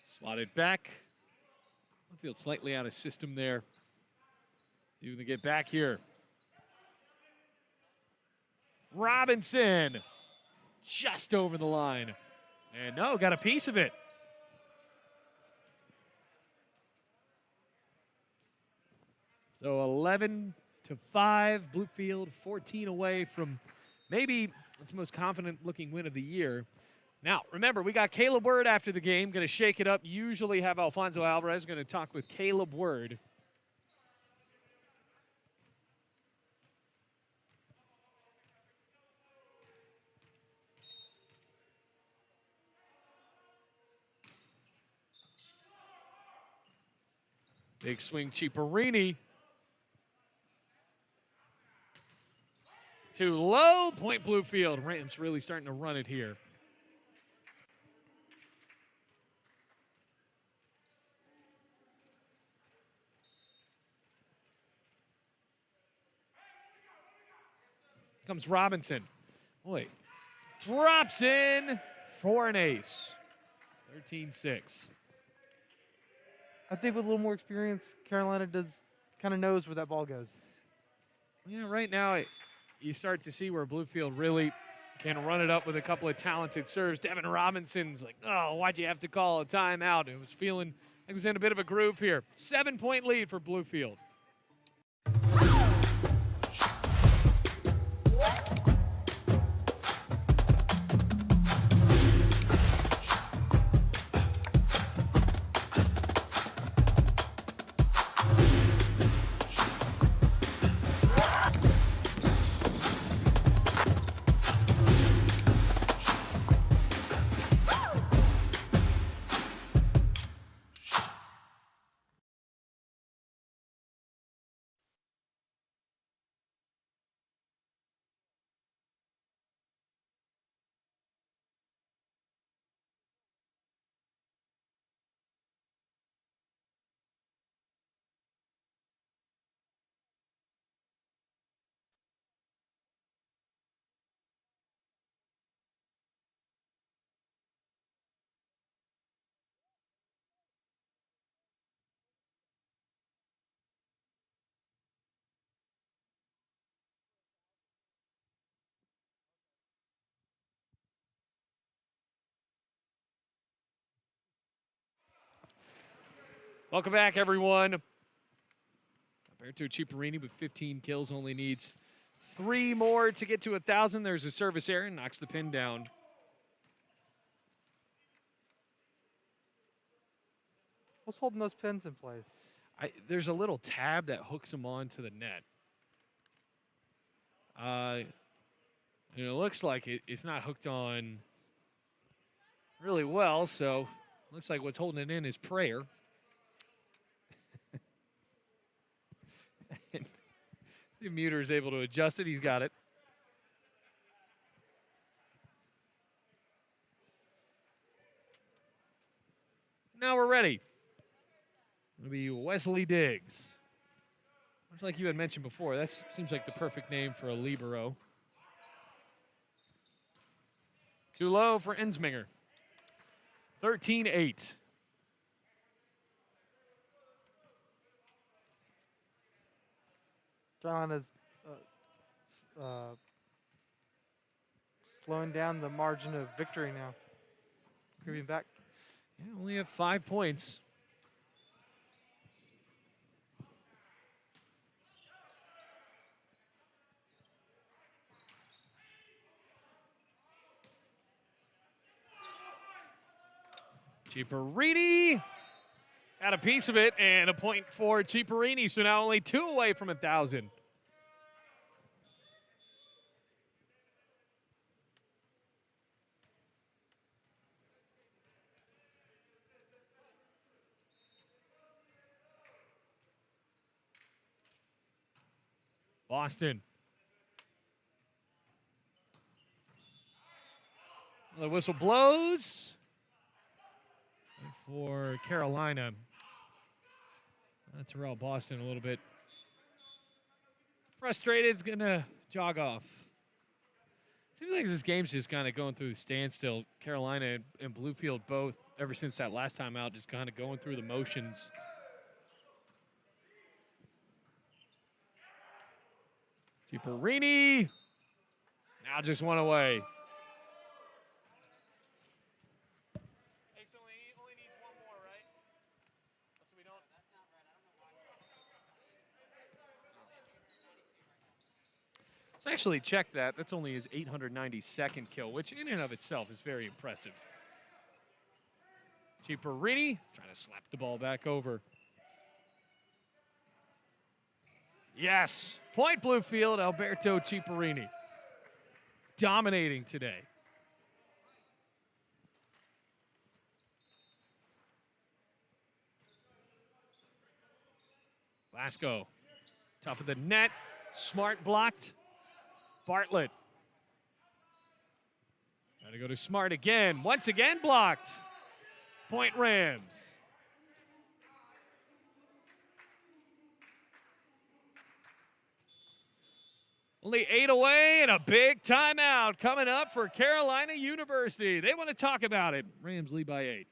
Swatted back. Bluefield slightly out of system there. See if we can get back here. Robinson. Just over the line. And no, got a piece of it. So 11-5, Bluefield 14 away from maybe its most confident looking win of the year. Now, remember, we got Caleb Word after the game, going to shake it up. Usually have Alfonso Alvarez going to talk with Caleb Word. Big swing, Ciparini. Too low, point Bluefield. Rams really starting to run it here. Comes Robinson. Boy, drops in for an ace. 13-6. I think with a little more experience, Carolina kind of knows where that ball goes. Yeah, right now you start to see where Bluefield really can run it up with a couple of talented serves. Devin Robinson's like, oh, why'd you have to call a timeout? It was feeling like it was in a bit of a groove here. 7-point lead for Bluefield. Welcome back, everyone. Alberto Ciparini with 15 kills, only needs 3 more to get to 1,000. There's a service error, knocks the pin down. What's holding those pins in place? There's a little tab that hooks them onto the net. It looks like it's not hooked on really well, so looks like what's holding it in is prayer. See if Muter is able to adjust it. He's got it. Now we're ready. It'll be Wesley Diggs. Much like you had mentioned before, that seems like the perfect name for a libero. Too low for Ensminger. 13-8. Carolina's slowing down the margin of victory now. Creeping back. Yeah, only have 5 points. Ciparini had a piece of it, and a point for Ciparini, so now only 2 away from 1,000. Boston. The whistle blows for Carolina. Terrell Boston a little bit frustrated. Is going to jog off. Seems like this game's just kind of going through the standstill. Carolina and Bluefield both, ever since that last time out, just kind of going through the motions. Ciparini now just 1 away. Hey, so he only needs 1 more, right? So we don't. That's not right. I don't know why. Let's actually check that. That's only his 892nd kill, which in and of itself is very impressive. Ciparini trying to slap the ball back over. Yes, point Bluefield, Alberto Ciparini. Dominating today. Blasco, top of the net, Smart blocked. Bartlett. Got to go to Smart again. Once again blocked. Point Rams. Only 8 away and a big timeout coming up for Carolina University. They want to talk about it. Rams lead by 8.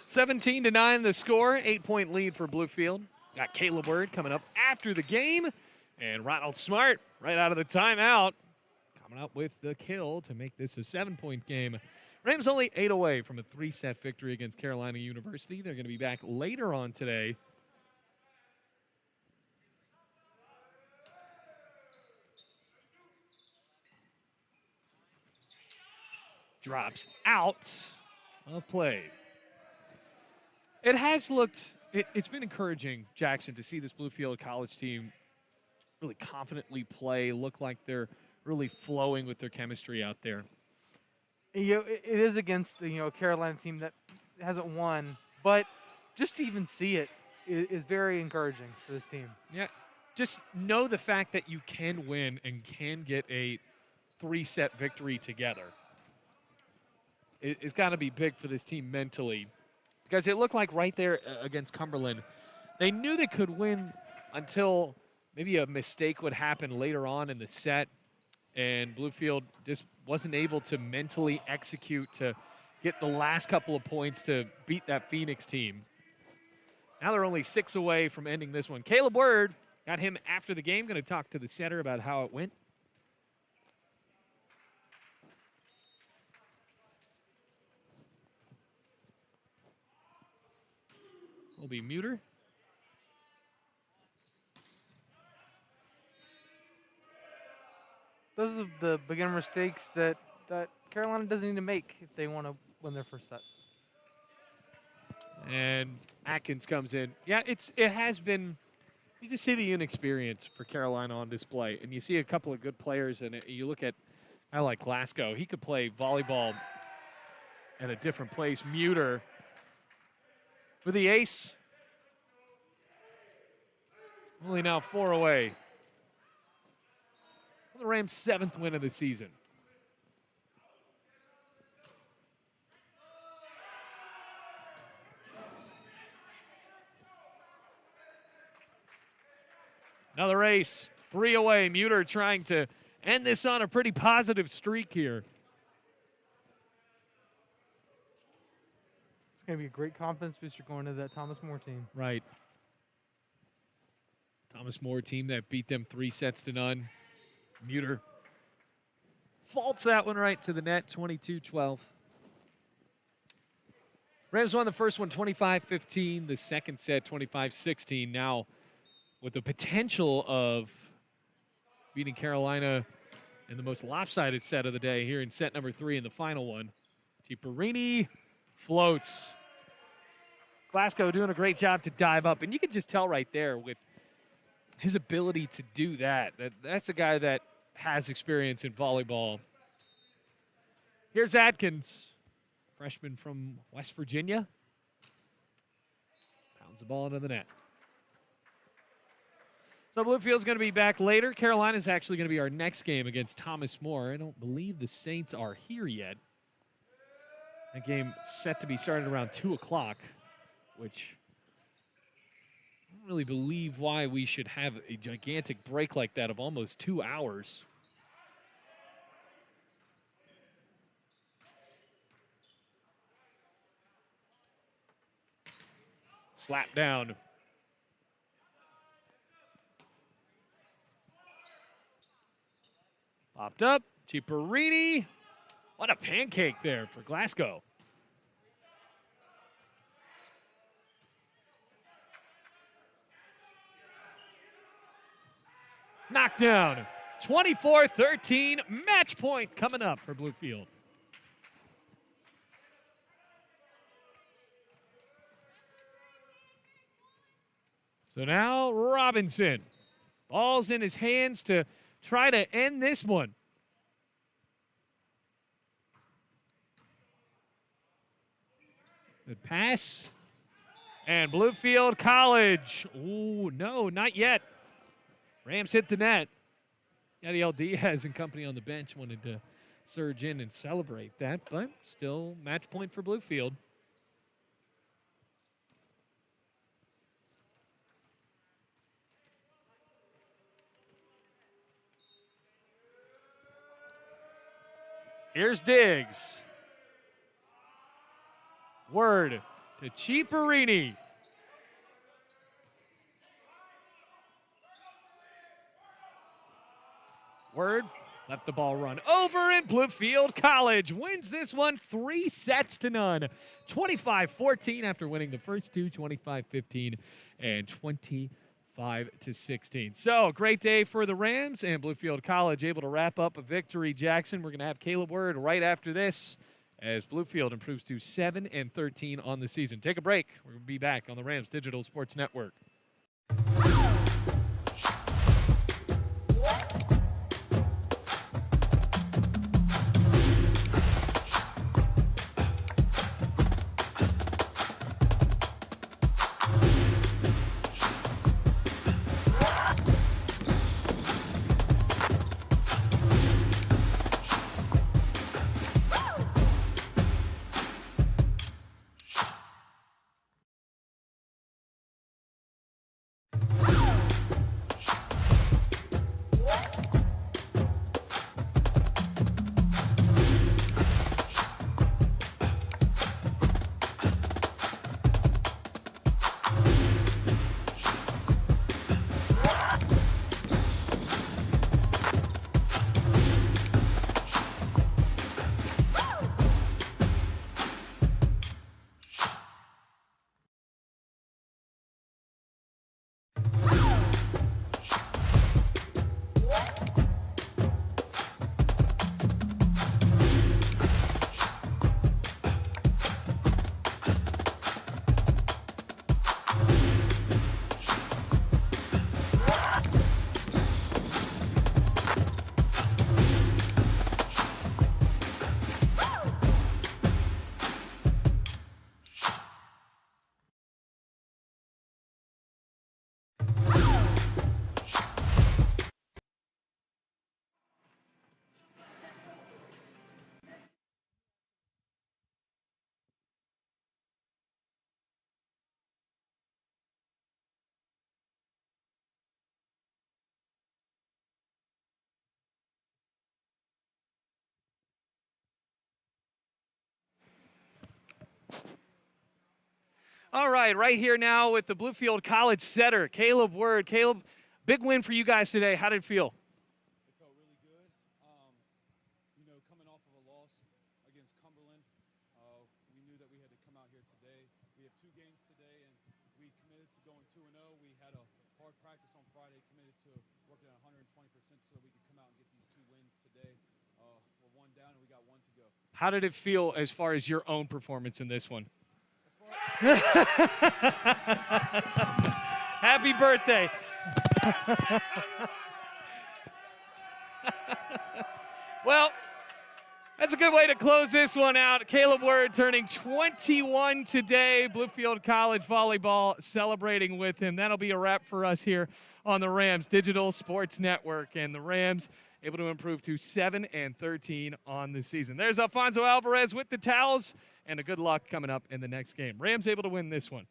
Seventeen to 9 the score. 8-point lead for Bluefield. Got Caleb Word coming up after the game. And Ronald Smart right out of the timeout. Coming up with the kill to make this a 7-point game. Rams only 8 away from a 3-set victory against Carolina University. They're going to be back later on today. Drops out of play. It has looked, it's been encouraging, Jackson, to see this Bluefield College team really confidently play, look like they're really flowing with their chemistry out there. You know, it is against a Carolina team that hasn't won, but just to even see it is very encouraging for this team. Yeah, just know the fact that you can win and can get a 3-set victory together. It's got to be big for this team mentally. Because it looked like right there against Cumberland, they knew they could win until maybe a mistake would happen later on in the set, and Bluefield just wasn't able to mentally execute to get the last couple of points to beat that Phoenix team. Now they're only 6 away from ending this one. Caleb Word, got him after the game, going to talk to the setter about how it went. will be Muter. Those are the beginner mistakes that Carolina doesn't need to make if they want to win their first set. And Atkins comes in. Yeah, it has been. You just see the inexperience for Carolina on display, and you see a couple of good players. And you look at, I like Glasgow. He could play volleyball at a different place. Muter with the ace. Only now 4 away. The Rams' 7th win of the season. Another ace, 3 away. Muter trying to end this on a pretty positive streak here. It's going to be a great confidence booster going to that Thomas More team. Right. Thomas More team that beat them 3-0. Muter faults that one right to the net, 22-12. Rams won the first one 25-15, the second set 25-16. Now with the potential of beating Carolina in the most lopsided set of the day here in set number 3 in the final one. Ciparini floats. Glasgow doing a great job to dive up, and you can just tell right there with his ability to do that. That's a guy that has experience in volleyball. Here's Atkins, freshman from West Virginia. Pounds the ball into the net. So Bluefield's going to be back later. Carolina's actually going to be our next game against Thomas More. I don't believe the Saints are here yet. That game set to be started around 2 o'clock, which I don't really believe why we should have a gigantic break like that of almost 2 hours. Slap down. Popped up. Ciparini. What a pancake there for Glasgow. Knockdown. 24-13. Match point coming up for Bluefield. So now Robinson. Ball's in his hands to try to end this one. Good pass. And Bluefield College. Ooh, no, not yet. Rams hit the net. Yadiel Diaz and company on the bench wanted to surge in and celebrate that, but still match point for Bluefield. Here's Diggs. Word to Ciparini. Word let the ball run over, and Bluefield College wins this one 3-0. 25-14 after winning the first two, 25-15 and 25-16. So great day for the Rams, and Bluefield College able to wrap up a victory. Jackson, we're going to have Caleb Word right after this as Bluefield improves to 7-13 on the season. Take a break. We're going to be back on the Rams Digital Sports Network. All right here now with the Bluefield College setter, Caleb Word. Caleb, big win for you guys today. How did it feel? It felt really good. Coming off of a loss against Cumberland, we knew that we had to come out here today. We have 2 games today, and we committed to going 2-0. We had a hard practice on Friday, committed to working at 120% so we could come out and get these 2 wins today. We're 1 down, and we got 1 to go. How did it feel as far as your own performance in this one? Happy birthday. Well, that's a good way to close this one out. Caleb Word turning 21 today. Bluefield College Volleyball celebrating with him. That'll be a wrap for us here on the Rams Digital Sports Network. And the Rams able to improve to 7-13 on the season. There's Alfonso Alvarez with the towels, and a good luck coming up in the next game. Rams able to win this one.